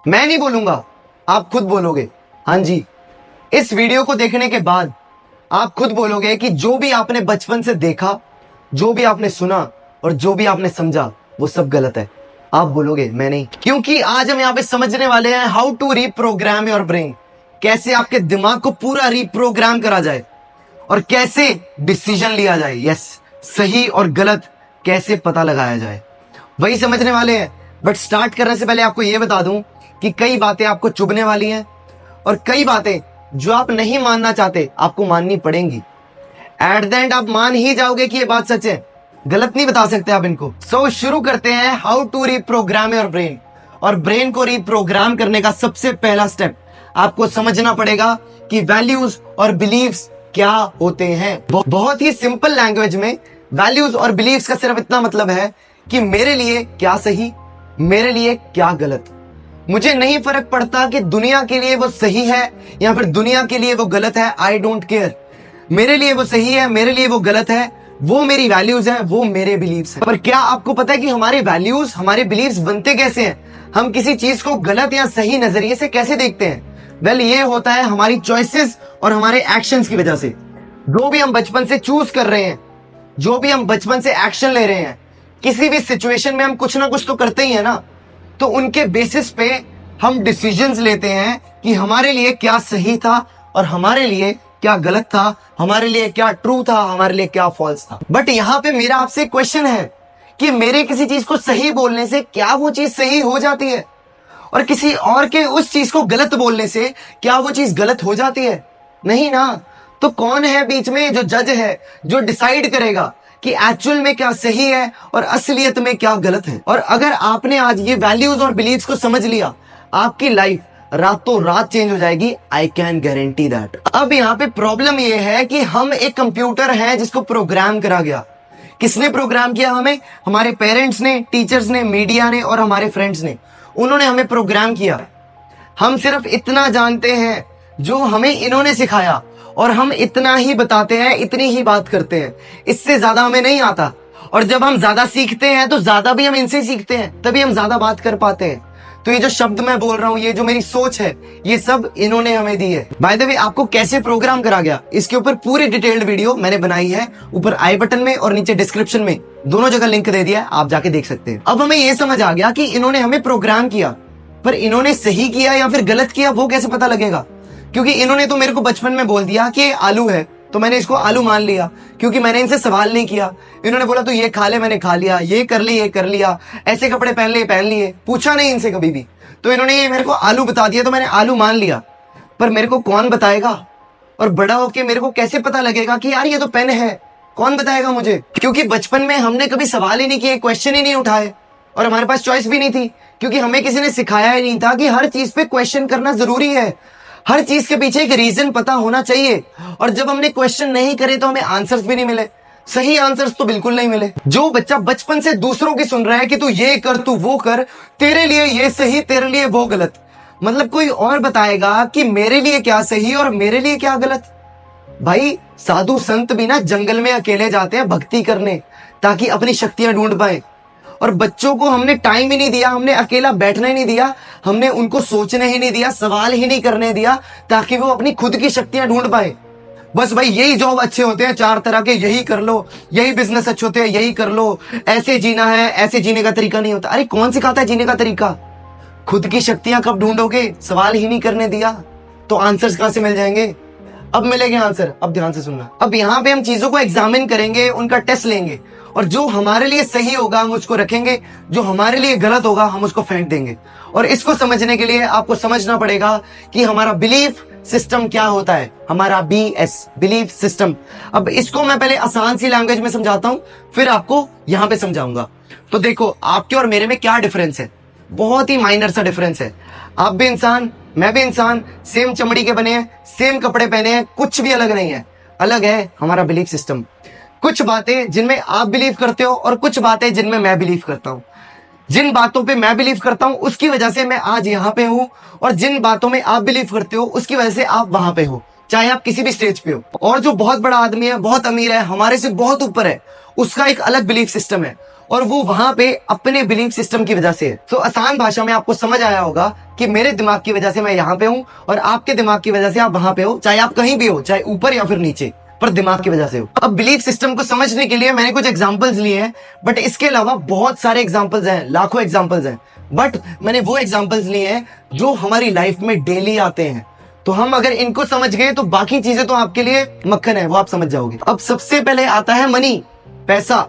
मैं नहीं बोलूंगा, आप खुद बोलोगे। हाँ जी, इस वीडियो को देखने के बाद आप खुद बोलोगे कि जो भी आपने बचपन से देखा, जो भी आपने सुना और जो भी आपने समझा वो सब गलत है। आप बोलोगे, मैं नहीं। क्योंकि आज हम यहाँ पे समझने वाले हैं how to reprogram your brain. कैसे आपके दिमाग को पूरा रीप्रोग्राम करा जाए और कैसे डिसीजन लिया जाए। यस, सही और गलत कैसे पता लगाया जाए, वही समझने वाले हैं। बट स्टार्ट करने से पहले आपको यह बता दूं कि कई बातें आपको चुभने वाली हैं और कई बातें जो आप नहीं मानना चाहते आपको माननी पड़ेंगी। एट द एंड आप मान ही जाओगे कि ये बात सच है, गलत नहीं बता सकते आप इनको। सो शुरू करते हैं how to reprogram your brain. और ब्रेन को रीप्रोग्राम करने का सबसे पहला स्टेप आपको समझना पड़ेगा कि वैल्यूज और बिलीव्स क्या होते हैं। बहुत ही सिंपल लैंग्वेज में वैल्यूज और बिलीव्स का सिर्फ इतना मतलब है कि मेरे लिए क्या सही, मेरे लिए क्या गलत। मुझे नहीं फर्क पड़ता कि दुनिया के लिए वो सही है या फिर दुनिया के लिए वो गलत है। I don't care. मेरे लिए वो सही है, मेरे लिए वो गलत है, वो मेरी वैल्यूज है, वो मेरे बिलीव्स है। पर क्या आपको पता है कि हमारे वैल्यूज, हमारे बिलीव्स बनते कैसे हैं? हम किसी चीज को गलत या सही नजरिए से कैसे देखते हैं? वेल, ये होता है हमारी चॉइसेस और हमारे एक्शंस की वजह से। जो भी हम बचपन से चूज कर रहे हैं, जो भी हम बचपन से एक्शन ले रहे हैं, किसी भी सिचुएशन में हम कुछ ना कुछ तो करते ही है ना। तो उनके बेसिस पे हम डिसीजंस लेते हैं कि हमारे लिए क्या सही था और हमारे लिए क्या गलत था, हमारे लिए क्या ट्रू था, हमारे लिए क्या फॉल्स था। बट यहाँ पे मेरा आपसे क्वेश्चन है कि मेरे किसी चीज को सही बोलने से क्या वो चीज सही हो जाती है और किसी और के उस चीज को गलत बोलने से क्या वो चीज गलत हो जाती है? नहीं ना। तो कौन है बीच में जो जज है, जो डिसाइड करेगा कि एक्चुअल में क्या सही है और असलियत में क्या गलत है? और अगर आपने आज ये वैल्यूज और बिलीव्स को समझ लिया, आपकी लाइफ रातों रात चेंज हो जाएगी। I can guarantee that. अब यहाँ पे प्रॉब्लम ये है कि हम एक कंप्यूटर है जिसको प्रोग्राम करा गया। किसने प्रोग्राम किया हमें? हमारे पेरेंट्स ने, टीचर्स ने, मीडिया ने और हमारे फ्रेंड्स ने। उन्होंने हमें प्रोग्राम किया। हम सिर्फ इतना जानते हैं जो हमें इन्होंने सिखाया और हम इतना ही बताते हैं, इतनी ही बात करते हैं, इससे ज्यादा हमें नहीं आता। और जब हम ज्यादा सीखते हैं तो ज्यादा भी हम इनसे सीखते हैं, तभी हम ज्यादा बात कर पाते हैं। तो ये जो शब्द मैं बोल रहा हूँ, ये जो मेरी सोच है, ये सब इन्होंने हमें दी है। बाय द वे, आपको कैसे प्रोग्राम करा गया इसके ऊपर पूरी डिटेल्ड वीडियो मैंने बनाई है। ऊपर आई बटन में और नीचे डिस्क्रिप्शन में दोनों जगह लिंक दे दिया है, आप जाके देख सकते हैं। अब हमें ये समझ आ गया कि इन्होंने हमें प्रोग्राम किया, पर इन्होंने सही किया या फिर गलत किया वो कैसे पता लगेगा? क्योंकि इन्होंने तो मेरे को बचपन में बोल दिया कि आलू है, तो मैंने इसको आलू मान लिया क्योंकि मैंने इनसे सवाल नहीं किया। इन्होंने बोला तो ये खा ले, मैंने खा लिया। ये कर ली, ये कर लिया। ऐसे कपड़े पहन लिए, पहन लिए। पूछा नहीं इनसे कभी भी, तो इन्होंने ये मेरे को आलू बता दिया तो मैंने आलू मान लिया। पर मेरे को कौन बताएगा? और बड़ा होके मेरे को कैसे पता लगेगा कि यार ये तो पेन है? कौन बताएगा मुझे? क्योंकि बचपन में हमने कभी सवाल ही नहीं किए, क्वेश्चन ही नहीं उठाए और हमारे पास चॉइस भी नहीं थी, क्योंकि हमें किसी ने सिखाया ही नहीं था कि हर चीज पे क्वेश्चन करना जरूरी है। हर चीज के पीछे एक रीजन पता होना चाहिए। और जब हमने क्वेश्चन नहीं करे तो हमें आंसर्स भी नहीं मिले, सही आंसर्स तो बिल्कुल नहीं मिले। जो बच्चा बचपन से दूसरों की सुन रहा है कि तू ये कर, तू वो कर, तेरे लिए ये सही, तेरे लिए वो गलत, मतलब कोई और बताएगा कि मेरे लिए क्या सही और मेरे लिए क्या गलत। भाई, साधु संत भी ना जंगल में अकेले जाते हैं भक्ति करने ताकि अपनी शक्तियां ढूंढ पाए। और बच्चों को हमने टाइम ही नहीं दिया, हमने अकेला बैठना ही नहीं दिया, हमने उनको सोचने ही नहीं दिया, सवाल ही नहीं करने दिया ताकि वो अपनी खुद की शक्तियां ढूंढ पाए। बस भाई, यही जॉब अच्छे होते हैं 4 तरह के, यही कर लो। यही बिजनेस अच्छे होते हैं, यही कर लो। ऐसे जीना है, ऐसे जीने का तरीका नहीं होता। अरे कौन सिखाता है जीने का तरीका? खुद की शक्तियां कब ढूंढोगे? सवाल ही नहीं करने दिया तो आंसर्स कहां से मिल जाएंगे? अब मिलेंगे आंसर। अब ध्यान से सुनना। अब यहाँ पे हम चीजों को एग्जामिन करेंगे, उनका टेस्ट लेंगे और जो हमारे लिए सही होगा हम उसको रखेंगे, जो हमारे लिए गलत होगा हम उसको फेंक देंगे। और इसको समझने के लिए आपको समझना पड़ेगा कि हमारा बिलीफ सिस्टम क्या होता है। हमारा BS, बिलीफ सिस्टम। अब इसको मैं पहले आसान सी लैंग्वेज में समझाता हूं, फिर आपको यहां पे समझाऊंगा। तो देखो, आपके और मेरे में क्या डिफरेंस है? बहुत ही माइनर सा डिफरेंस है। आप भी इंसान, मैं भी इंसान, सेम चमड़ी के बने हैं, सेम कपड़े पहने हैं, कुछ भी अलग नहीं है। अलग है हमारा बिलीफ सिस्टम। कुछ बातें जिनमें आप बिलीव करते हो और कुछ बातें जिनमें मैं बिलीव करता हूं। जिन बातों पे मैं बिलीव करता हूं उसकी वजह से मैं आज यहाँ पे हूं, और जिन बातों में आप बिलीव करते हो उसकी वजह से आप वहां पे हो, चाहे आप किसी भी स्टेज पे हो। और जो बहुत बड़ा आदमी है, बहुत अमीर है, हमारे से बहुत ऊपर है, उसका एक अलग बिलीफ सिस्टम है, और वो वहां पे अपने बिलीफ सिस्टम की वजह से है। तो आसान भाषा में आपको समझ आया होगा कि मेरे दिमाग की वजह से मैं यहाँ पे हूँ और आपके दिमाग की वजह से आप वहां पे हो, चाहे आप कहीं भी हो, चाहे ऊपर या फिर नीचे, पर दिमाग की वजह से हो। अब बिलीफ सिस्टम को समझने के लिए मैंने कुछ एग्जांपल्स लिए हैं, बट इसके अलावा बहुत सारे एग्जांपल्स हैं, लाखों एग्जांपल्स हैं, बट मैंने वो एग्जांपल्स लिए हैं जो हमारी लाइफ में डेली आते हैं। तो हम अगर इनको समझ गए तो बाकी चीजें तो आपके लिए मक्खन है, वो आप समझ जाओगे। अब सबसे पहले आता है मनी, पैसा।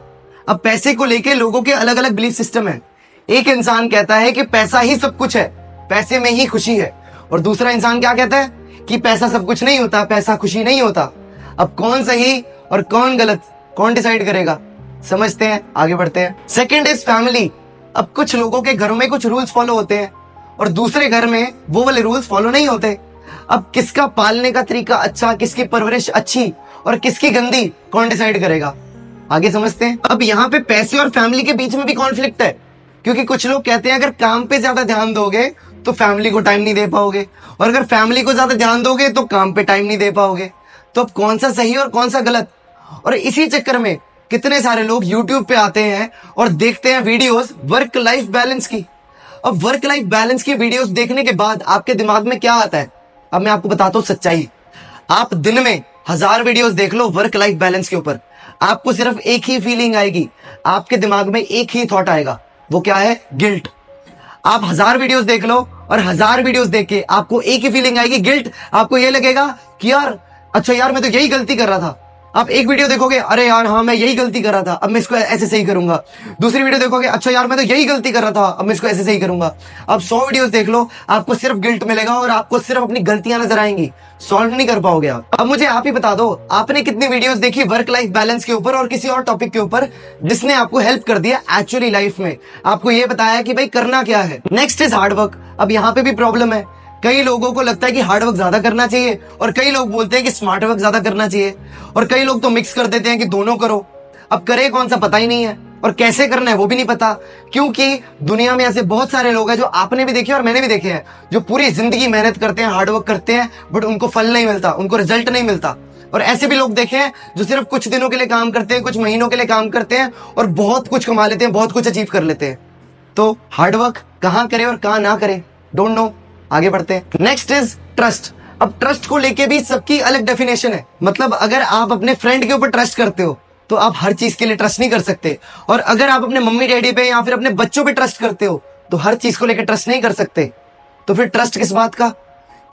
अब पैसे को लेके लोगों के अलग अलग बिलीफ सिस्टम है। एक इंसान कहता है कि पैसा ही सब कुछ है, पैसे में ही खुशी है, और दूसरा इंसान क्या कहता है कि पैसा सब कुछ नहीं होता, पैसा खुशी नहीं होता। अब कौन सही और कौन गलत, कौन डिसाइड करेगा? समझते हैं, आगे बढ़ते हैं। Second is family. अब कुछ लोगों के घरों में कुछ रूल्स फॉलो होते हैं और दूसरे घर में वो वाले रूल्स फॉलो नहीं होते। अब किसका पालने का तरीका अच्छा, किसकी परवरिश अच्छी और किसकी गंदी, कौन डिसाइड करेगा? आगे समझते हैं। अब यहाँ पे पैसे और फैमिली के बीच में भी कॉन्फ्लिक्ट है, क्योंकि कुछ लोग कहते हैं अगर काम पे ज्यादा ध्यान दोगे तो फैमिली को टाइम नहीं दे पाओगे, और अगर फैमिली को ज्यादा ध्यान दोगे तो काम पे टाइम नहीं दे पाओगे। तो अब कौन सा सही और कौन सा गलत? और इसी चक्कर में कितने सारे लोग YouTube पे आते हैं और देखते हैं वीडियोस वर्क लाइफ बैलेंस की। अब वर्क लाइफ बैलेंस की वीडियोस देखने के बाद आपके दिमाग में क्या आता है? अब मैं आपको बताता हूँ सच्चाई। आप दिन में 1000 वीडियोस देख लो वर्क लाइफ बैलेंस के ऊपर, आपको सिर्फ एक ही फीलिंग आएगी, आपके दिमाग में एक ही थॉट आएगा, वो क्या है? गिल्ट। आप 1000 वीडियोस देख लो और 1000 वीडियोस देख के आपको एक ही फीलिंग आएगी, गिल्ट। आपको ये लगेगा कि यार अच्छा यार मैं तो यही गलती कर रहा था। आप एक वीडियो देखोगे, अरे यार हाँ मैं यही गलती कर रहा था, अब मैं इसको ऐसे सही करूंगा। दूसरी वीडियो देखोगे, अच्छा यार मैं तो यही गलती कर रहा था, अब मैं इसको ऐसे सही करूंगा। अब 100 वीडियोस देख लो, आपको सिर्फ गिल्ट मिलेगा और आपको सिर्फ अपनी गलतियां नजर आएंगी, सॉल्व नहीं कर पाओगे आप। अब मुझे आप ही बता दो, आपने कितनी वीडियोस देखी वर्क लाइफ बैलेंस के ऊपर और किसी और टॉपिक के ऊपर जिसने आपको हेल्प कर दिया एक्चुअली लाइफ में, आपको ये बताया कि भाई करना क्या है। Next is hard work. अब यहाँ पे भी प्रॉब्लम है, कई लोगों को लगता है कि हार्ड वर्क ज्यादा करना चाहिए और कई लोग बोलते हैं कि स्मार्ट वर्क ज्यादा करना चाहिए, और कई लोग तो मिक्स कर देते हैं कि दोनों करो। अब करे कौन सा पता ही नहीं है, और कैसे करना है वो भी नहीं पता, क्योंकि दुनिया में ऐसे बहुत सारे लोग हैं जो आपने भी देखे और मैंने भी देखे हैं, जो पूरी जिंदगी मेहनत करते हैं, हार्ड वर्क करते हैं, बट उनको फल नहीं मिलता, उनको रिजल्ट नहीं मिलता। और ऐसे भी लोग देखे हैं जो सिर्फ कुछ दिनों के लिए काम करते हैं, कुछ महीनों के लिए काम करते हैं और बहुत कुछ कमा लेते हैं, बहुत कुछ अचीव कर लेते हैं। तो हार्ड वर्क कहाँ करे और कहाँ ना करे, डोंट नो। आगे बढ़ते हैं। Next is trust. अब ट्रस्ट को लेके भी सबकी अलग डेफिनेशन है। मतलब अगर आप अपने फ्रेंड के ऊपर ट्रस्ट करते हो तो आप हर चीज के लिए ट्रस्ट नहीं कर सकते, और अगर आप अपने मम्मी डैडी पे या फिर अपने बच्चों पे ट्रस्ट करते हो तो हर चीज को लेकर ट्रस्ट नहीं कर सकते। तो फिर ट्रस्ट किस बात का?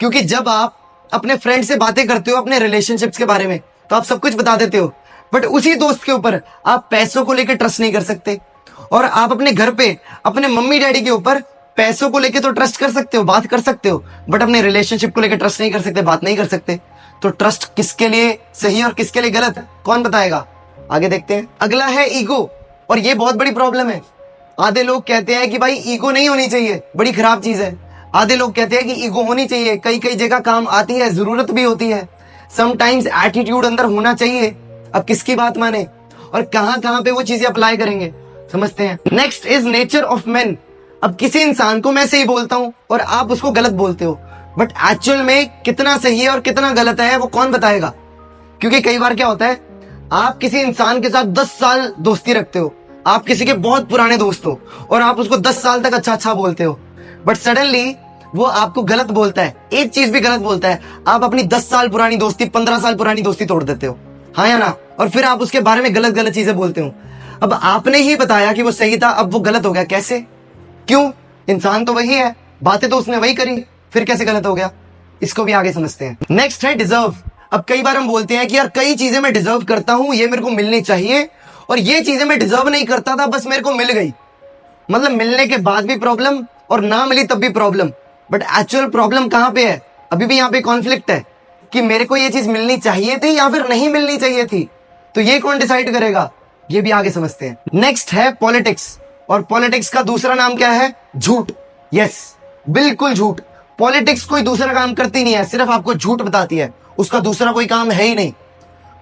क्योंकि जब आप अपने फ्रेंड से बातें करते हो अपने रिलेशनशिप्स के बारे में तो आप सब कुछ बता देते हो, बट उसी दोस्त के ऊपर आप पैसों को लेकर ट्रस्ट नहीं कर सकते। और आप अपने घर पे अपने मम्मी डैडी के ऊपर पैसों को लेके तो ट्रस्ट कर सकते हो, बात कर सकते हो, बट अपने रिलेशनशिप को लेकर ट्रस्ट नहीं कर सकते, बात नहीं कर सकते। तो ट्रस्ट किसके लिए सही और किसके लिए गलत, कौन बताएगा? आगे देखते हैं। अगला है ईगो, और ये बहुत बड़ी प्रॉब्लम है। आधे लोग कहते हैं कि भाई ईगो नहीं होनी चाहिए, बड़ी खराब चीज है। आधे लोग कहते हैं कि ईगो होनी चाहिए, कई कई जगह काम आती है, जरूरत भी होती है। समटाइम्स एटीट्यूड अंदर होना चाहिए। अब किसकी बात माने और कहां कहां पे वो चीजें अप्लाई करेंगे, समझते हैं। Next is nature of man. अब किसी इंसान को मैं सही बोलता हूं और आप उसको गलत बोलते हो, बट एक्चुअल में कितना सही है और कितना गलत है वो कौन बताएगा? क्योंकि कई बार क्या होता है, आप किसी इंसान के साथ 10 साल दोस्ती रखते हो, आप किसी के बहुत पुराने दोस्त हो और आप उसको 10 साल तक अच्छा अच्छा बोलते हो, बट सडनली वो आपको गलत बोलता है, एक चीज भी गलत बोलता है, आप अपनी 10 साल पुरानी दोस्ती, 15 साल पुरानी दोस्ती तोड़ देते हो, हाँ या ना? और फिर आप उसके बारे में गलत गलत चीजें बोलते हो। अब आपने ही बताया कि वो सही था, अब वो गलत हो गया, कैसे? क्यों? इंसान तो वही है, बातें तो उसने वही करी, फिर कैसे गलत हो गया? इसको भी आगे समझते हैं। नेक्स्ट है डिजर्व। अब कई बार हम बोलते हैं कि यार कई चीजें मैं डिजर्व करता हूं, ये मेरे को मिलनी चाहिए, और ये चीजें मैं डिजर्व नहीं करता था, बस मेरे को मिल गई। मतलब मिलने के बाद भी प्रॉब्लम और ना मिली तब भी प्रॉब्लम, बट एक्चुअल प्रॉब्लम कहां पे है? अभी भी यहाँ पे कॉन्फ्लिक्ट है कि मेरे को ये चीज मिलनी चाहिए थी या फिर नहीं मिलनी चाहिए थी। तो ये कौन डिसाइड करेगा, ये भी आगे समझते हैं। नेक्स्ट है पॉलिटिक्स, और पॉलिटिक्स का दूसरा नाम क्या है? झूठ। यस, बिल्कुल झूठ। पॉलिटिक्स कोई दूसरा काम करती नहीं है, सिर्फ आपको झूठ बताती है, उसका दूसरा कोई काम है ही नहीं।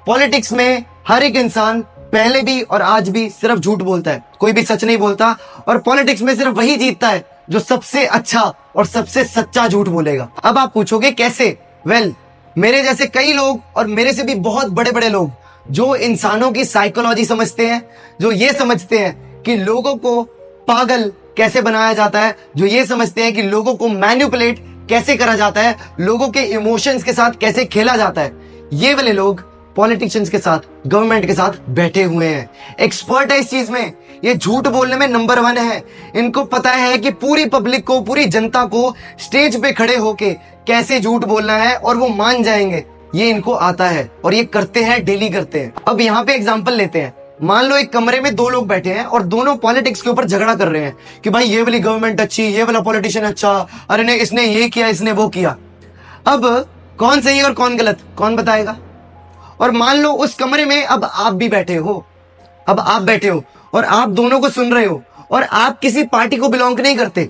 पॉलिटिक्स में हर एक इंसान पहले भी और आज भी सिर्फ झूठ बोलता है, कोई भी सच नहीं बोलता, और पॉलिटिक्स में सिर्फ वही जीतता है जो सबसे अच्छा और सबसे सच्चा झूठ बोलेगा। अब आप पूछोगे कैसे? वेल, मेरे जैसे कई लोग और मेरे से भी बहुत बड़े बड़े लोग जो इंसानों की साइकोलॉजी समझते हैं, जो ये समझते हैं कि लोगों को पागल कैसे बनाया जाता है, जो ये समझते हैं कि लोगों को मैनिपुलेट कैसे करा जाता है, लोगों के इमोशंस के साथ कैसे खेला जाता है। ये वाले लोग पॉलिटिशियंस के साथ, गवर्नमेंट के साथ बैठे हुए हैं, एक्सपर्ट है इस चीज में, ये झूठ बोलने में नंबर 1 है। इनको पता है कि पूरी पब्लिक को, पूरी जनता को स्टेज पे खड़े होके कैसे झूठ बोलना है और वो मान जाएंगे। ये इनको आता है और ये करते हैं, डेली करते हैं। अब यहाँ पे एग्जांपल लेते हैं। मान लो एक कमरे में 2 लोग बैठे हैं और दोनों पॉलिटिक्स के ऊपर झगड़ा कर रहे हैं कि भाई ये वाली गवर्नमेंट अच्छी, ये वाला पॉलिटिशियन अच्छा, अरे नहीं इसने ये किया, इसने वो किया। अब कौन सही और कौन गलत, कौन बताएगा? और मान लो उस कमरे में अब आप भी बैठे हो, अब आप बैठे हो और आप दोनों को सुन रहे हो और आप किसी पार्टी को बिलोंग नहीं करते,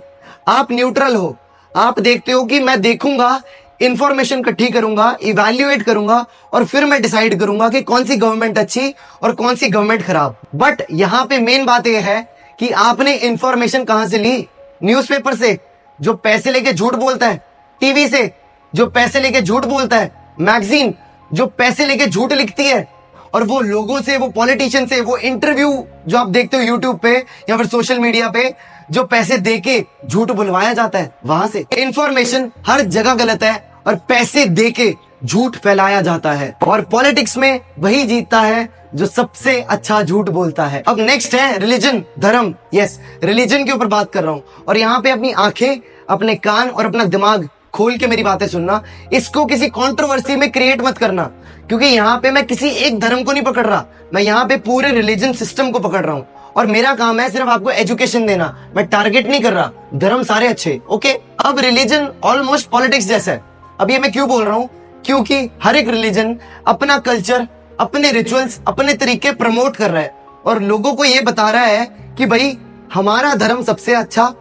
आप न्यूट्रल हो। आप देखते हो कि मैं देखूंगा, इंफॉर्मेशन इकट्ठी करूंगा, इवैल्यूएट करूंगा और फिर मैं डिसाइड करूंगा कि कौन सी गवर्नमेंट अच्छी और कौन सी गवर्नमेंट खराब। बट यहां पे मेन बात यह है कि आपने इंफॉर्मेशन कहां से ली? न्यूज़पेपर से, जो पैसे लेके झूठ बोलता है, टीवी से, जो पैसे लेके झूठ बोलता है, मैगजीन, जो पैसे लेके झूठ लिखती है, और वो लोगों से, वो पॉलिटिशियन से, वो इंटरव्यू जो आप देखते हो यूट्यूब पे या फिर सोशल मीडिया पे, जो पैसे देके झूठ बुलवाया जाता है, वहां से। इंफॉर्मेशन हर जगह गलत है और पैसे देके झूठ फैलाया जाता है, और पॉलिटिक्स में वही जीतता है जो सबसे अच्छा झूठ बोलता है। अब नेक्स्ट है रिलीजन, धर्म। यस, रिलीजन के ऊपर बात कर रहा हूं और यहाँ पे अपनी आंखें, अपने कान और अपना दिमाग खोल के मेरी बातें सुनना। इसको किसी कंट्रोवर्सी में क्रिएट मत करना, क्योंकि यहाँ पे मैं किसी एक धर्म को नहीं पकड़ रहा, मैं यहाँ पे पूरे रिलीजन सिस्टम को पकड़ रहा हूँ और मेरा काम है सिर्फ आपको एजुकेशन देना। मैं टारगेट नहीं कर रहा, धर्म सारे अच्छे, ओके। अब रिलीजन ऑलमोस्ट पॉलिटिक्स जैसा है। अब ये मैं क्यों बोल रहा हूँ? क्योंकि हर एक रिलीजन अपना कल्चर, अपने रिचुअल्स, अपने तरीके प्रमोट कर रहा है और लोगों को ये बता रहा है कि भाई हमारा धर्म सबसे अच्छा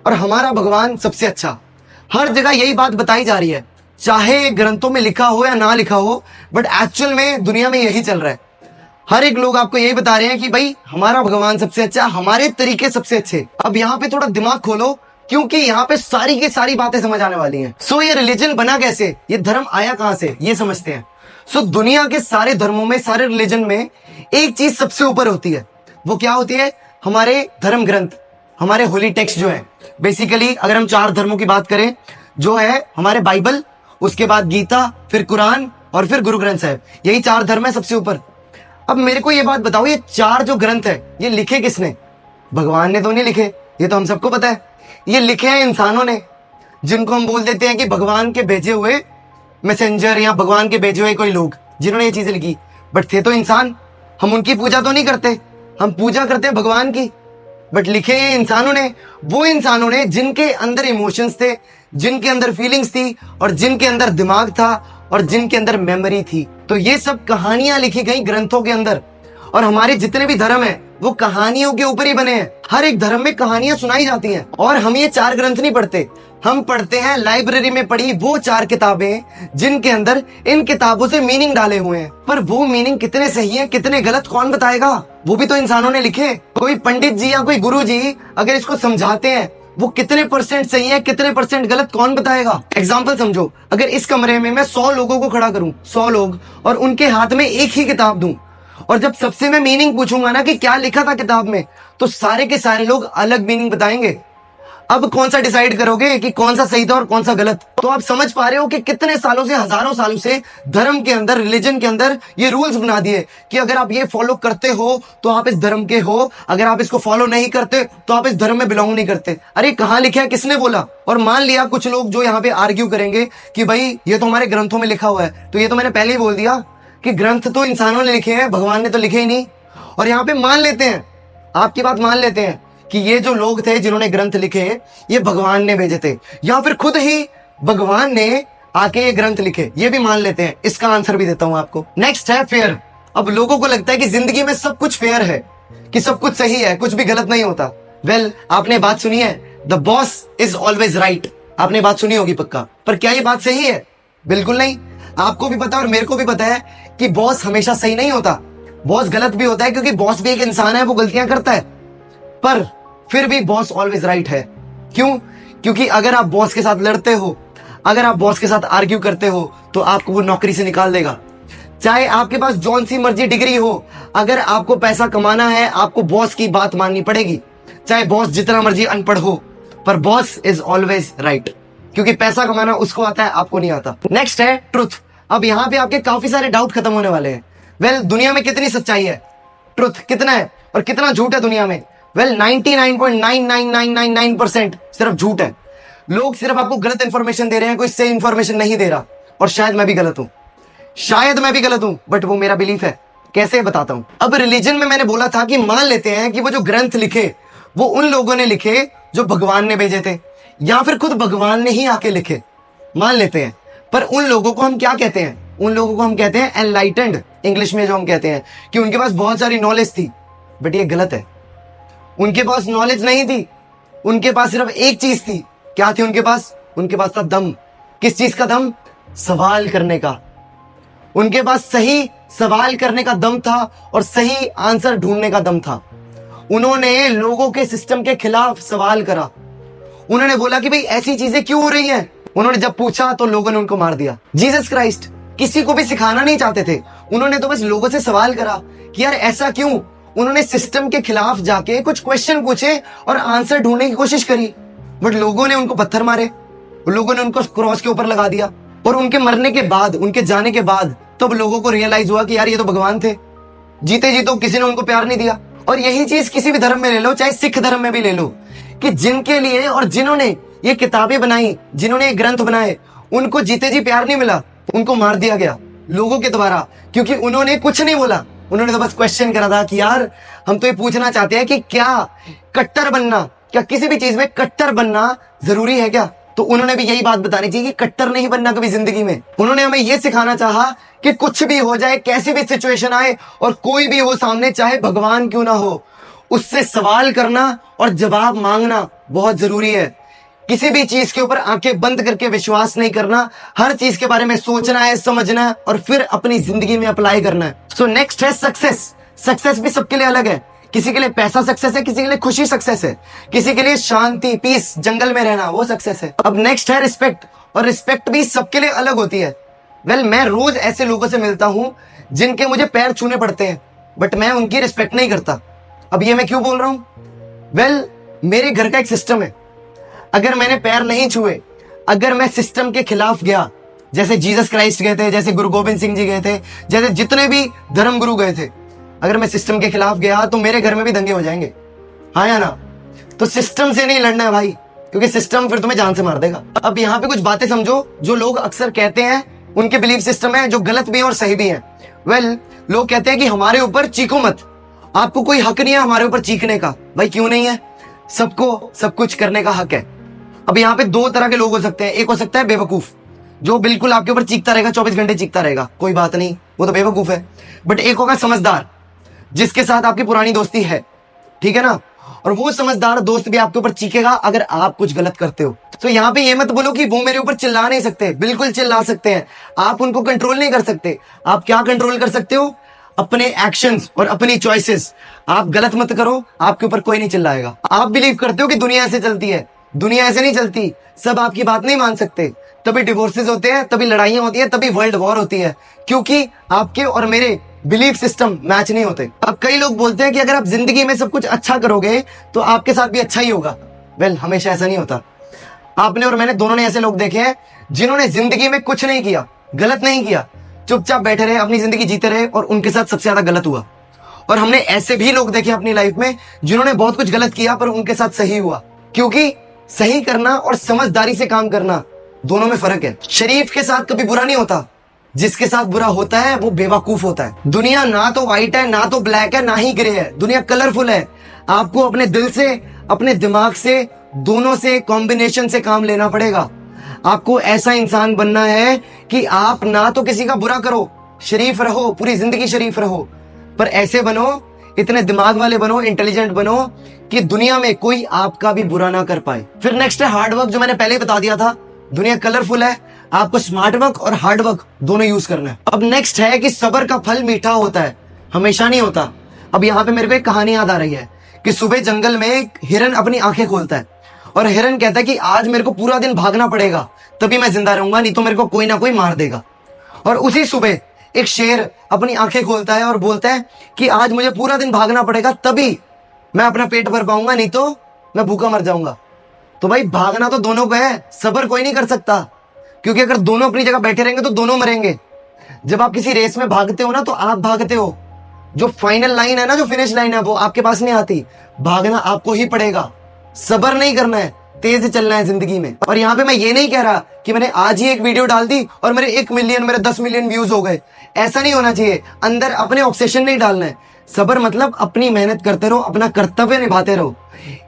और हमारा भगवान सबसे अच्छा। हर जगह यही बात बताई जा रही है, चाहे ग्रंथों में लिखा हो या ना लिखा हो, बट एक्चुअल में दुनिया में यही चल रहा है। हर एक लोग आपको यही बता रहे हैं कि भाई हमारा भगवान सबसे अच्छा, हमारे तरीके सबसे अच्छे। अब यहाँ पे थोड़ा दिमाग खोलो, क्योंकि यहाँ पे सारी की सारी बातें समझ आने वाली हैं। सो ये रिलीजन बना कैसे, ये धर्म आया कहां से, ये समझते हैं। सो दुनिया के सारे धर्मों में, सारे रिलीजन में एक चीज सबसे ऊपर होती है। वो क्या होती है? हमारे धर्म ग्रंथ, हमारे होली टेक्स्ट जो है। बेसिकली अगर हम 4 धर्मों की बात करें, जो है हमारे बाइबल, उसके बाद गीता, फिर कुरान और फिर गुरु ग्रंथ साहब। यही 4 धर्म है सबसे ऊपर। अब मेरे को ये बात बताओ, ये 4 जो ग्रंथ है, ये लिखे किसने? भगवान ने तो नहीं लिखे, ये तो हम सबको पता है। ये लिखे हैं इंसानों ने, जिनको हम बोल देते हैं कि भगवान के भेजे हुए मैसेंजर या भगवान के भेजे हुए कोई लोग, जिन्होंने ये चीजें लिखी। बट थे तो इंसान, हम उनकी पूजा तो नहीं करते, हम पूजा करते हैं भगवान की। बट लिखे ये इंसानों ने, वो इंसानों ने जिनके अंदर इमोशंस थे, जिनके अंदर फीलिंग्स थी और जिनके अंदर दिमाग था और जिनके अंदर मेमोरी थी। तो ये सब कहानियां लिखी गई ग्रंथों के अंदर, और हमारे जितने भी धर्म हैं वो कहानियों के ऊपर ही बने हैं। हर एक धर्म में कहानियां सुनाई जाती हैं। और हम ये 4 ग्रंथ नहीं पढ़ते, हम पढ़ते हैं लाइब्रेरी में पढ़ी वो 4 किताबें जिनके अंदर इन किताबों से मीनिंग डाले हुए हैं। पर वो मीनिंग कितने सही है, कितने गलत, कौन बताएगा? वो भी तो इंसानों ने लिखे। कोई पंडित जी या कोई गुरु जी अगर इसको समझाते हैं, वो कितने % सही है, कितने % गलत, कौन बताएगा? एग्जाम्पल समझो, अगर इस कमरे में मैं 100 लोगों को खड़ा करूं, 100 लोग, और उनके हाथ में एक ही किताब दूं, और जब सबसे मैं मीनिंग पूछूंगा ना कि क्या लिखा था किताब में, तो सारे के सारे लोग अलग मीनिंग बताएंगे। अब कौन सा डिसाइड करोगे कि कौन सा सही था और कौन सा गलत? तो आप समझ पा रहे हो कि कितने सालों से, हजारों सालों से धर्म के अंदर, रिलीजन के अंदर ये रूल्स बना दिए कि अगर आप ये फॉलो करते हो तो आप इस धर्म के हो, अगर आप इसको फॉलो नहीं करते तो आप इस धर्म में बिलोंग नहीं करते। अरे कहाँ लिखा है, किसने बोला? और मान लिया कुछ लोग जो यहाँ पे आर्ग्यू करेंगे कि भाई ये तो हमारे ग्रंथों में लिखा हुआ है, तो ये तो मैंने पहले ही बोल दिया कि ग्रंथ तो इंसानों ने लिखे हैं, भगवान ने तो लिखे ही नहीं। और यहाँ पे मान लेते हैं, आपकी बात मान लेते हैं कि ये जो लोग थे जिन्होंने ग्रंथ लिखे, ये भगवान ने भेजे थे, या फिर खुद ही भगवान ने आके ये ग्रंथ लिखे, ये भी मान लेते हैं। इसका आंसर भी देता हूं आपको। नेक्स्ट है फेयर। अब लोगों को लगता है कि जिंदगी में सब कुछ फेयर है, कि सब कुछ सही है, कुछ भी गलत नहीं होता। वेल, आपने बात सुनी है, the boss is always right. आपने बात सुनी होगी पक्का, पर क्या ये बात सही है? बिल्कुल नहीं। आपको भी पता है और मेरे को भी पता है कि बॉस हमेशा सही नहीं होता, बॉस गलत भी होता है, क्योंकि बॉस भी एक इंसान है, वो गलतियां करता है। पर फिर भी बॉस ऑलवेज राइट है। क्यों? क्योंकि अगर आप बॉस के साथ लड़ते हो, अगर आप बॉस के साथ आर्ग्यू करते हो, तो आपको वो नौकरी से निकाल देगा। चाहे आपके पास जौन सी मर्जी डिग्री हो, अगर आपको पैसा कमाना है आपको बॉस की बात माननी पड़ेगी, चाहे बॉस जितना मर्जी अनपढ़ हो, पर बॉस इज ऑलवेज राइट, क्योंकि पैसा कमाना उसको आता है, आपको नहीं आता। नेक्स्ट है ट्रुथ। अब यहाँ पे आपके काफी सारे डाउट खत्म होने वाले हैं। वेल, दुनिया में कितनी सच्चाई है, ट्रुथ कितना है और कितना झूठ है दुनिया में? वेल 99.99999% सिर्फ झूठ है। लोग सिर्फ आपको गलत इंफॉर्मेशन दे रहे हैं, कोई सही इंफॉर्मेशन नहीं दे रहा। और शायद मैं भी गलत हूं, शायद मैं भी गलत हूं, बट वो मेरा बिलीफ है। कैसे बताता हूं। अब रिलीजन में मैंने बोला था कि मान लेते हैं कि वो जो ग्रंथ लिखे वो उन लोगों ने लिखे जो भगवान ने भेजे थे, या फिर खुद भगवान ने ही आके लिखे, मान लेते हैं। पर उन लोगों को हम क्या कहते हैं? उन लोगों को हम कहते हैं एनलाइटेंड, इंग्लिश में जो हम कहते हैं कि उनके पास बहुत सारी नॉलेज थी। बट ये गलत है। उनके पास नॉलेज नहीं थी, उनके पास सिर्फ एक चीज थी। क्या थी उनके पास? उनके पास था दम। किस चीज का दम? सवाल करने का। उनके पास सही सवाल करने का दम था और सही आंसर ढूंढने का दम था। उन्होंने लोगों के सिस्टम के खिलाफ सवाल करा। उन्होंने बोला कि भाई ऐसी चीजें क्यों हो रही हैं? उन्होंने जब पूछा तो लोगों ने उनको मार दिया। जीसस क्राइस्ट किसी को भी सिखाना नहीं चाहते थे, उन्होंने तो बस लोगों से सवाल करा कि यार ऐसा क्यों। उन्होंने सिस्टम के खिलाफ जाके कुछ क्वेश्चन पूछे और आंसर ढूंढने की कोशिश करी, बट लोगों ने उनको पत्थर मारे, लोगों ने उनको क्रॉस के ऊपर लगा दिया। और उनके मरने के बाद, उनके जाने के बाद तब लोगों को रियलाइज हुआ कि यार ये तो भगवान थे। जीते जी तो किसी ने उनको प्यार नहीं दिया। और यही चीज किसी भी धर्म में ले लो, चाहे सिख धर्म में भी ले लो, कि जिनके लिए और जिन्होंने ये किताबें बनाई, जिन्होंने ये ग्रंथ बनाए, उनको जीते जी प्यार नहीं मिला, उनको मार दिया गया लोगों के द्वारा, क्योंकि उन्होंने कुछ नहीं बोला। उन्होंने तो बस क्वेश्चन करा था कि यार हम तो ये पूछना चाहते हैं कि क्या कट्टर बनना, क्या किसी भी चीज में कट्टर बनना जरूरी है क्या? तो उन्होंने भी यही बात बतानी चाहिए कि कट्टर नहीं बनना कभी जिंदगी में। उन्होंने हमें यह सिखाना चाहा कि कुछ भी हो जाए, कैसी भी सिचुएशन आए और कोई भी हो सामने, चाहे भगवान क्यों ना हो, उससे सवाल करना और जवाब मांगना बहुत जरूरी है। किसी भी चीज के ऊपर आंखें बंद करके विश्वास नहीं करना, हर चीज के बारे में सोचना है, समझना है और फिर अपनी जिंदगी में अप्लाई करना है। सो नेक्स्ट है सक्सेस। सक्सेस भी सबके लिए अलग है। किसी के लिए पैसा सक्सेस है, किसी के लिए खुशी सक्सेस है, किसी के लिए शांति, पीस, जंगल में रहना वो सक्सेस है। अब नेक्स्ट है रिस्पेक्ट, और रिस्पेक्ट भी सबके लिए अलग होती है। वेल, मैं रोज ऐसे लोगों से मिलता हूं जिनके मुझे पैर छूने पड़ते हैं, बट मैं उनकी रिस्पेक्ट नहीं करता। अब ये मैं क्यों बोल रहा हूं? वेल, मेरे घर का एक सिस्टम है। अगर मैंने पैर नहीं छुए, अगर मैं सिस्टम के खिलाफ गया, जैसे जीसस क्राइस्ट गए थे, जैसे गुरु गोविंद सिंह जी गए थे, जैसे जितने भी धर्म गुरु गए थे, अगर मैं सिस्टम के खिलाफ गया तो मेरे घर में भी दंगे हो जाएंगे, हाँ या ना? तो सिस्टम से नहीं लड़ना है भाई, क्योंकि सिस्टम फिर तुम्हें जान से मार देगा। अब यहाँ पे कुछ बातें समझो जो लोग अक्सर कहते हैं, उनके बिलीफ सिस्टम है जो गलत भी है और सही भी है। वेल, लोग कहते हैं कि हमारे ऊपर चीखो मत, आपको कोई हक नहीं है हमारे ऊपर चीखने का। भाई क्यों नहीं है? सबको सब कुछ करने का हक है। अब यहाँ पे दो तरह के लोग हो सकते हैं। एक हो सकता है बेवकूफ, जो बिल्कुल आपके ऊपर चीखता रहेगा, 24 घंटे चीखता रहेगा, कोई बात नहीं, वो तो बेवकूफ है। बट एक होगा समझदार, जिसके साथ आपकी पुरानी दोस्ती है, ठीक है ना? और वो समझदार दोस्त भी आपके ऊपर चीखेगा अगर आप कुछ गलत करते हो। तो यहाँ पे ये मत बोलो कि वो मेरे ऊपर चिल्ला नहीं सकते, बिल्कुल चिल्ला सकते हैं। आप उनको कंट्रोल नहीं कर सकते। आप क्या कंट्रोल कर सकते हो? अपने एक्शंस और अपनी चॉइसेस। आप गलत मत करो, आपके ऊपर कोई नहीं चिल्लाएगा। आप बिलीव करते हो कि दुनिया ऐसे चलती है, दुनिया ऐसे नहीं चलती। सब आपकी बात नहीं मान सकते, तभी डिवोर्सेस होते हैं, तभी लड़ाइयां होती है, तभी वर्ल्ड वॉर होती है, क्योंकि आपके और मेरे बिलीफ सिस्टम मैच नहीं होते। अब कई लोग बोलते हैं कि अगर आप जिंदगी में सब कुछ अच्छा करोगे तो आपके साथ भी अच्छा ही होगा। वेल, हमेशा ऐसा नहीं होता। आपने और मैंने दोनों ने ऐसे लोग देखे हैं जिन्होंने जिंदगी में कुछ नहीं किया, गलत नहीं किया, चुपचाप बैठे रहे, अपनी जिंदगी जीते रहे और उनके साथ सबसे ज्यादा गलत हुआ। और हमने ऐसे भी लोग देखे अपनी लाइफ में जिन्होंने बहुत कुछ गलत किया पर उनके साथ सही हुआ। क्योंकि सही करना और समझदारी से काम करना दोनों में फर्क है। शरीफ के साथ कभी बुरा नहीं होता, जिसके साथ बुरा होता है वो बेवकूफ होता है। दुनिया ना तो व्हाइट है, ना तो ब्लैक है, ना ही ग्रे है। दुनिया कलरफुल है। आपको अपने दिल से, अपने दिमाग से, दोनों से कॉम्बिनेशन से काम लेना पड़ेगा। आपको ऐसा इंसान बनना है कि आप ना तो किसी का बुरा करो, शरीफ रहो, पूरी जिंदगी शरीफ रहो, पर ऐसे बनो, इतने दिमाग वाले बनो, इंटेलिजेंट बनो कि दुनिया में कोई आपका भी बुरा ना कर पाए। फिर नेक्स्ट है हार्ड वर्क, जो मैंने पहले ही बता दिया था। दुनिया कलरफुल है, आपको स्मार्ट वर्क और हार्ड वर्क दोनों यूज करना है। अब नेक्स्ट है कि सब्र का फल मीठा होता है, हमेशा नहीं होता। अब यहाँ पे मेरे को एक कहानी याद आ रही है कि सुबह जंगल में एक हिरन अपनी आंखें खोलता है और हिरन कहता है कि आज मेरे को पूरा दिन भागना पड़ेगा, तभी मैं जिंदा रहूंगा, नहीं तो मेरे को कोई ना कोई मार देगा। और उसी सुबह एक शेर अपनी आंखें खोलता है और बोलता है कि आज मुझे पूरा दिन भागना पड़ेगा, तभी मैं अपना पेट भर पाऊंगा, नहीं तो मैं भूखा मर जाऊंगा। तो भाई भागना तो दोनों को है, सब्र कोई नहीं कर सकता, क्योंकि अगर दोनों अपनी जगह बैठे रहेंगे तो दोनों मरेंगे। जब आप किसी रेस में भागते हो ना, तो आप भागते हो, जो फाइनल लाइन है ना, जो फिनिश लाइन है, वो आपके पास नहीं आती। भागना आपको ही पड़ेगा, सब्र नहीं करना है, तेज चलना है जिंदगी में। और यहाँ पे मैं ये नहीं कह रहा कि मैंने आज ही एक वीडियो डाल दी और मेरे 1 मिलियन, मेरे 10 मिलियन व्यूज हो गए, ऐसा नहीं होना चाहिए। अंदर अपने ऑब्सेशन नहीं डालना है। सब्र मतलब अपनी मेहनत करते रहो, अपना कर्तव्य निभाते रहो,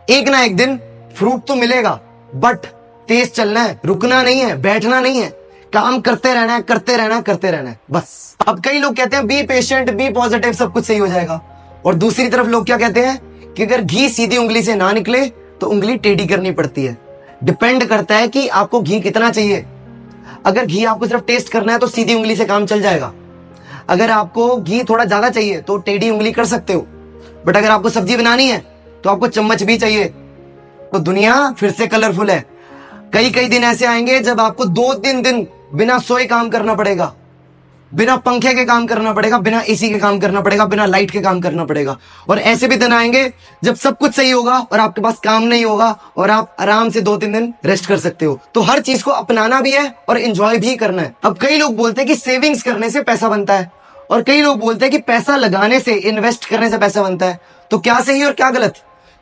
एक ना एक दिन फ्रूट तो मिलेगा, बट तेज चलना है, रुकना नहीं है, बैठना नहीं है, काम करते रहना है, करते रहना है, करते रहना है, बस। अब कई लोग कहते हैं बी पेशेंट, बी पॉजिटिव, सब कुछ सही हो जाएगा। और दूसरी तरफ लोग क्या कहते हैं कि अगर घी सीधी उंगली से ना निकले तो उंगली टेढ़ी करनी पड़ती है। डिपेंड करता है कि आपको घी कितना चाहिए। अगर घी आपको सिर्फ टेस्ट करना है तो सीधी उंगली से काम चल जाएगा। अगर आपको घी थोड़ा ज्यादा चाहिए तो टेढ़ी उंगली कर सकते हो, बट अगर आपको सब्जी बनानी है तो आपको चम्मच भी चाहिए। तो दुनिया फिर से कलरफुल है। कई कई दिन ऐसे आएंगे जब आपको 2-3 दिन बिना सोए काम करना पड़ेगा, बिना पंखे के काम करना पड़ेगा, बिना एसी के काम करना पड़ेगा, बिना लाइट के काम करना पड़ेगा। और ऐसे भी दिन आएंगे जब सब कुछ सही होगा और आपके पास काम नहीं होगा और आप आराम से 2-3 दिन रेस्ट कर सकते हो। तो हर चीज को अपनाना भी है और एंजॉय भी करना है। अब कई लोग बोलते हैं कि सेविंग्स करने से पैसा बनता है, और कई लोग बोलते हैं कि पैसा लगाने से, इन्वेस्ट करने से पैसा बनता है। तो क्या सही और क्या गलत?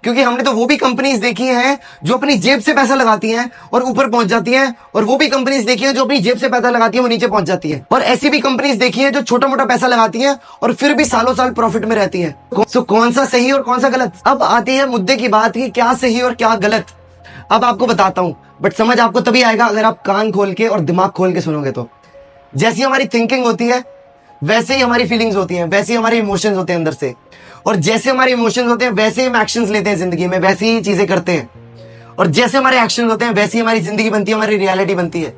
क्योंकि हमने तो वो भी कंपनीज देखी हैं जो अपनी जेब से पैसा लगाती हैं और ऊपर पहुंच जाती हैं, और वो भी कंपनीज देखी हैं जो अपनी जेब से पैसा लगाती हैं, वो नीचे पहुंच जाती हैं। और ऐसी भी कंपनीज देखी हैं जो छोटा मोटा पैसा लगाती हैं और फिर भी सालों साल प्रॉफिट में रहती हैं। तो कौन सा सही और कौन सा गलत? अब आती है मुद्दे की बात कि क्या सही और क्या गलत। अब आपको बताता हूं, बट समझ आपको तभी आएगा अगर आप कान खोल के और दिमाग खोल के सुनोगे। तो जैसी हमारी थिंकिंग होती है वैसे ही हमारी फीलिंग्स होती हैं, वैसे ही हमारे इमोशंस होते हैं अंदर से, और जैसे हमारे इमोशंस होते हैं वैसे ही हम एक्शंस लेते हैं जिंदगी में, वैसे ही चीजें करते हैं। और जैसे हमारे एक्शंस होते हैं वैसे ही हमारी जिंदगी बनती है, हमारी रियलिटी बनती है।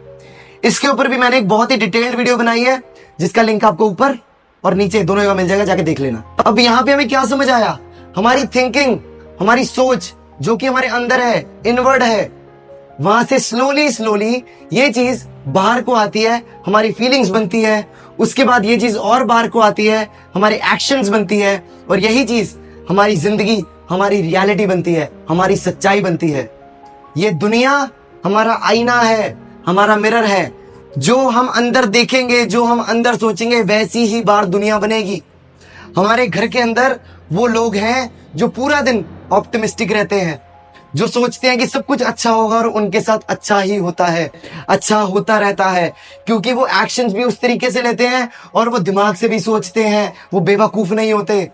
इसके ऊपर भी मैंने एक बहुत ही डिटेल्ड वीडियो बनाई है, जिसका लिंक आपको ऊपर और नीचे दोनों जगह मिल जाएगा, जाके देख लेना। अब यहाँ पे हमें क्या समझ आया? हमारी थिंकिंग, हमारी सोच जो कि हमारे अंदर है, इनवर्ड है, वहां से स्लोली ये चीज बाहर को आती है, हमारी फीलिंग्स बनती है, उसके बाद ये चीज और बाहर को आती है, हमारे एक्शंस बनती है, और यही चीज हमारी जिंदगी, हमारी रियलिटी बनती है, हमारी सच्चाई बनती है। ये दुनिया हमारा आईना है, हमारा मिरर है। जो हम अंदर देखेंगे, जो हम अंदर सोचेंगे, वैसी ही बाहर दुनिया बनेगी। हमारे घर के अंदर वो लोग हैं जो पूरा दिन ऑप्टिमिस्टिक रहते हैं, जो सोचते हैं कि सब कुछ अच्छा होगा और उनके साथ अच्छा ही होता है, अच्छा होता रहता है, क्योंकि वो एक्शंस भी उस तरीके से लेते हैं और वो दिमाग से भी सोचते हैं, वो बेवकूफ नहीं होते।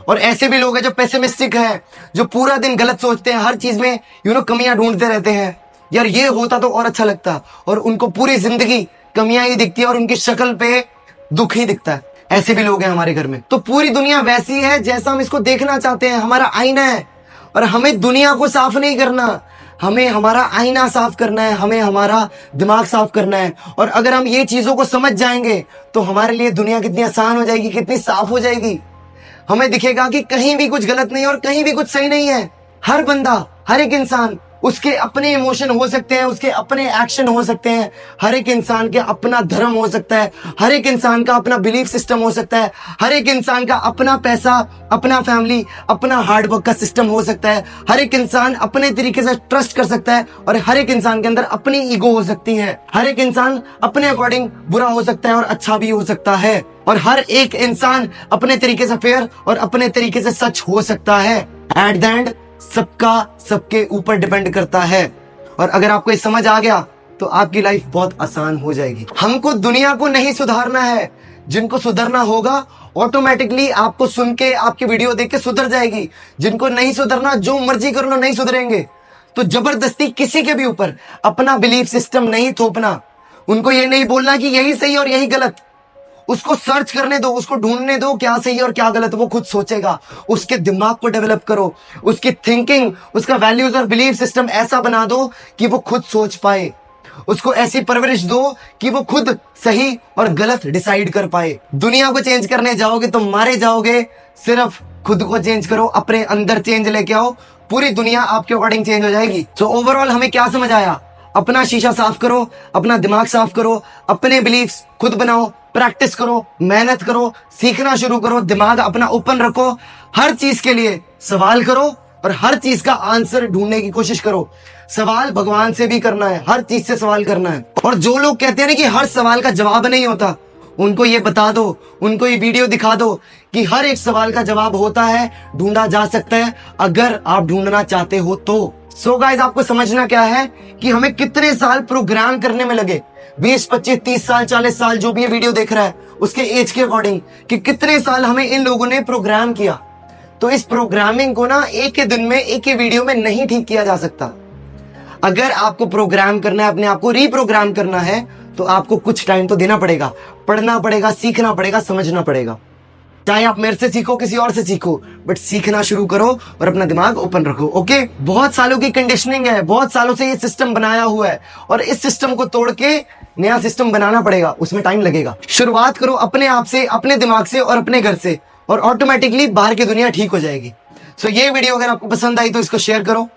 और ऐसे भी लोग हैं जो पेसिमिस्टिक है, जो पूरा दिन गलत सोचते हैं, हर चीज में कमियां ढूंढते रहते हैं, यार ये होता तो और अच्छा लगता, और उनको पूरी जिंदगी कमियां ही दिखती है और उनकी शक्ल पे दुख ही दिखता है। ऐसे भी लोग हैं हमारे घर में। तो पूरी दुनिया वैसी है जैसा हम इसको देखना चाहते हैं, हमारा आईना है। और हमें दुनिया को साफ नहीं करना, हमें हमारा आईना साफ करना है, हमें हमारा दिमाग साफ करना है। और अगर हम ये चीजों को समझ जाएंगे तो हमारे लिए दुनिया कितनी आसान हो जाएगी, कितनी साफ हो जाएगी। हमें दिखेगा कि कहीं भी कुछ गलत नहीं और कहीं भी कुछ सही नहीं है। हर बंदा, हर एक इंसान, उसके अपने इमोशन हो सकते हैं, उसके अपने एक्शन हो सकते हैं, हर एक इंसान के अपना धर्म हो सकता है, हर एक इंसान का अपना बिलीफ सिस्टम हो सकता है, हर एक इंसान का अपना पैसा, अपना फैमिली, अपना हार्डवर्क का सिस्टम हो सकता है, हर एक इंसान अपने तरीके से ट्रस्ट कर सकता है, और हर एक इंसान के अंदर अपनी ईगो हो सकती है। हर एक इंसान अपने अकॉर्डिंग बुरा हो सकता है और अच्छा भी हो सकता है, और हर एक इंसान अपने तरीके से फेयर और अपने तरीके से सच हो सकता है। एट द एंड सबका सबके ऊपर डिपेंड करता है। और अगर आपको ये समझ आ गया तो आपकी लाइफ बहुत आसान हो जाएगी। हमको दुनिया को नहीं सुधारना है, जिनको सुधरना होगा ऑटोमेटिकली आपको सुन के, आपकी वीडियो देख के सुधर जाएगी। जिनको नहीं सुधरना, जो मर्जी कर लो, नहीं सुधरेंगे। तो जबरदस्ती किसी के भी ऊपर अपना बिलीफ सिस्टम नहीं थोपना। उनको ये नहीं बोलना कि यही सही और यही गलत। उसको सर्च करने दो, उसको ढूंढने दो क्या सही और क्या गलत, वो खुद सोचेगा। उसके दिमाग को डेवलप करो, उसकी थिंकिंग, उसका वैल्यूज और बिलीफ सिस्टम ऐसा बना दो कि वो खुद सोच पाए। उसको ऐसी परवरिश दो कि वो खुद सही और गलत डिसाइड कर पाए। दुनिया को चेंज करने जाओगे तो मारे जाओगे। सिर्फ खुद को चेंज करो, अपने अंदर चेंज लेके आओ, पूरी दुनिया आपके अकॉर्डिंग चेंज हो जाएगी। सो ओवरऑल हमें क्या समझ आया? अपना शीशा साफ करो, अपना दिमाग साफ करो, अपने बिलीफ्स खुद बनाओ, प्रैक्टिस करो, मेहनत करो, सीखना शुरू करो, दिमाग अपना ओपन रखो, हर चीज के लिए सवाल करो और हर चीज का आंसर ढूंढने की कोशिश करो। सवाल भगवान से भी करना है, हर चीज से सवाल करना है। और जो लोग कहते हैं ना कि हर सवाल का जवाब नहीं होता, उनको ये बता दो, उनको ये वीडियो दिखा दो कि हर एक सवाल का जवाब होता है, ढूंढा जा सकता है अगर आप ढूंढना चाहते हो तो। सो गाइस, आपको समझना क्या है कि हमें कितने साल प्रोग्राम करने में लगे, 20, 25, 30 साल, 40 साल, जो भी ये वीडियो देख रहा है उसके एज के अकॉर्डिंग, कि कितने साल हमें इन लोगों ने प्रोग्राम किया। तो इस प्रोग्रामिंग को ना एक ही दिन में, एक ही वीडियो में नहीं ठीक किया जा सकता। अगर आपको प्रोग्राम करना है, अपने आप को रीप्रोग्राम करना है, तो आपको कुछ टाइम तो देना पड़ेगा, पढ़ना पड़ेगा, सीखना पड़ेगा, समझना पड़ेगा। चाहे आप मेरे से सीखो, किसी और से सीखो, बट सीखना शुरू करो और अपना दिमाग ओपन रखो। ओके, बहुत सालों की कंडीशनिंग है, बहुत सालों से ये सिस्टम बनाया हुआ है और इस सिस्टम को तोड़ के नया सिस्टम बनाना पड़ेगा, उसमें टाइम लगेगा। शुरुआत करो अपने आप से, अपने दिमाग से और अपने घर से, और ऑटोमेटिकली बाहर की दुनिया ठीक हो जाएगी। सो ये वीडियो अगर आपको पसंद आई तो इसको शेयर करो,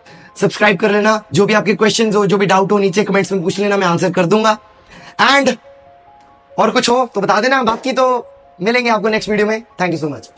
सब्सक्राइब कर लेना। जो भी आपके क्वेश्चंस हो, जो भी डाउट हो, नीचे कमेंट्स में पूछ लेना, मैं आंसर कर दूंगा। एंड और कुछ हो तो बता देना, बाकी तो मिलेंगे आपको नेक्स्ट वीडियो में। Thank you so much.